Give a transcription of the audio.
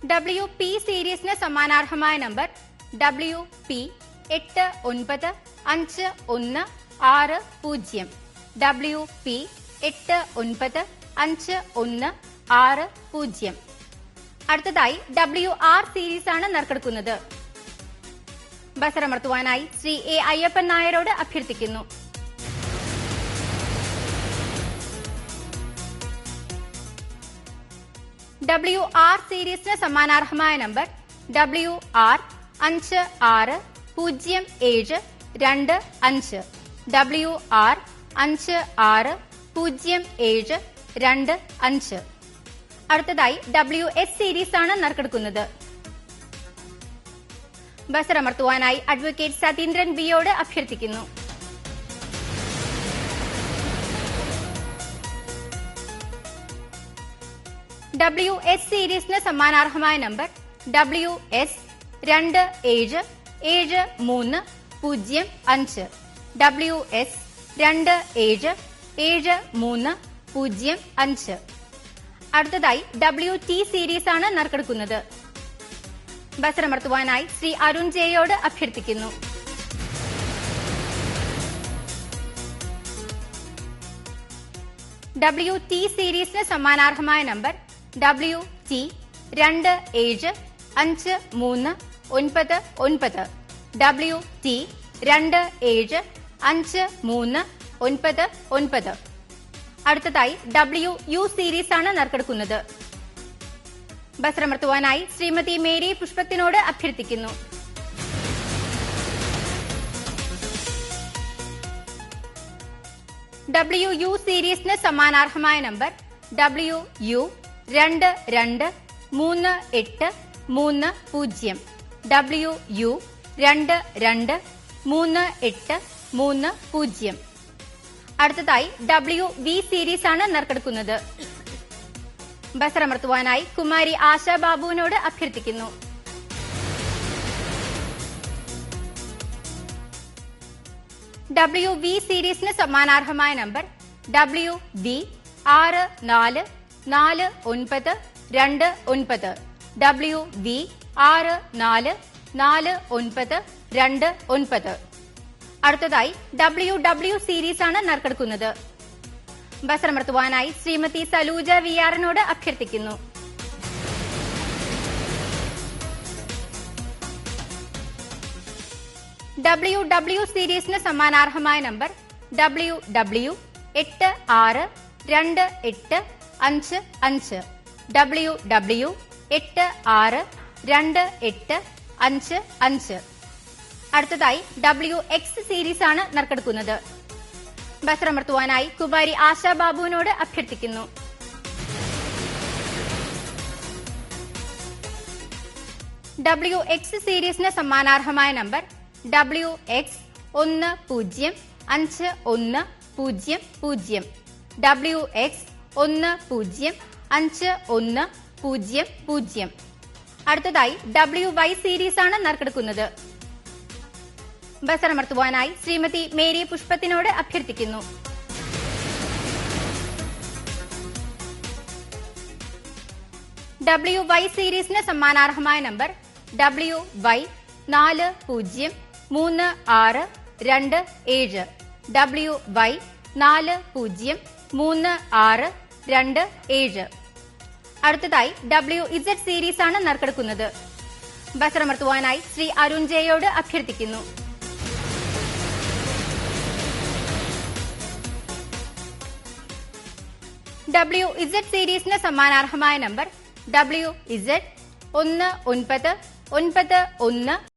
WP സീരീസിന് സമ്മാനാർഹമായ number WP895160. WP 895160. അടുത്തതായി WR സീരീസ് ആണ് നറുക്കെടുക്കുന്നത്. ബസറമർത്തുവാനായി ശ്രീ A അയ്യപ്പൻ നായരോട് അഭ്യർത്ഥിക്കുന്നു. WR സീരീസിന് സമ്മാനാർഹമായ നമ്പർ WR 560725. WR 560725. അടുത്തതായി WS സീരീസ് ആണ് നറുക്കെടുക്കുന്നത്. ബസറമർത്തുവാനായി അഡ്വക്കേറ്റ് സതീന്ദ്രൻ ബിയോട് അഭ്യർത്ഥിക്കുന്നു. WS സീരീസിന് സമ്മാനാർഹമായ നമ്പർ WS 277305. WS 277305. അടുത്തതായി WT സീരീസ് ആണ് നറുക്കെടുക്കുന്നത്. ബസറമർത്തുവാനായി ശ്രീ അരുൺ ജെയോട് അഭ്യർത്ഥിക്കുന്നു. WT സീരീസിന് സമ്മാനാർഹമായ നമ്പർ WT 275399. WT 275399. അടുത്തതായി WU സീരീസ് ആണ് നറുക്കെടുക്കുന്നത്. ബസറമർത്തുവാനായി ശ്രീമതി മേരി പുഷ്പത്തിനോട് അഭ്യർത്ഥിക്കുന്നു. WU സീരീസിന് സമ്മാനാർഹമായ നമ്പർ WU 223830. WU 223830. അടുത്തതായി WV സീരീസ് ആണ് നറുക്കെടുക്കുന്നത്. ബസറമർത്തുവാനായി കുമാരി ആശാ ബാബുവിനോട് അഭ്യർത്ഥിക്കുന്നു. WV സീരീസിന് സമ്മാനാർഹമായ നമ്പർ WV 644929. WV 644929. അടുത്തതായി WW സീരീസ് ആണ് നറുക്കെടുക്കുന്നത്. ബസറമർത്തുവാനായി ശ്രീമതി സലൂജ വിയാറിനോട് അഭ്യർത്ഥിക്കുന്നു. WW സീരീസിന് സമ്മാനാർഹമായ നമ്പർ WW 862855. WW 862855. അടുത്തതായി WX സീരീസ് ആണ് നറുക്കെടുക്കുന്നത്. ബസറമർത്തുവാനായി കുമാരി ആശാ ബാബുവിനോട് അഭ്യർത്ഥിക്കുന്നു. WX സീരീസിന് സമ്മാനാർഹമായ നമ്പർ WX 105100. WX 105100. അടുത്തതായി WY സീരീസ് ആണ് നറുക്കെടുക്കുന്നത്. ബസറമർത്തുവാനായി ശ്രീമതി മേരി പുഷ്പത്തിനോട് അഭ്യർത്ഥിക്കുന്നു. WY സീരീസിന് സമ്മാനാർഹമായ നമ്പർ WY 403627. WY 403627. അടുത്തതായി WZ സീരീസ് ആണ് നറുക്കെടുക്കുന്നത്. ബസറമർത്തുവാനായി ശ്രീ അരുൺ ജെയോട് അഭ്യർത്ഥിക്കുന്നു. WZ സീരീസിന് സമ്മാനാർഹമായ നമ്പർ WZ 1991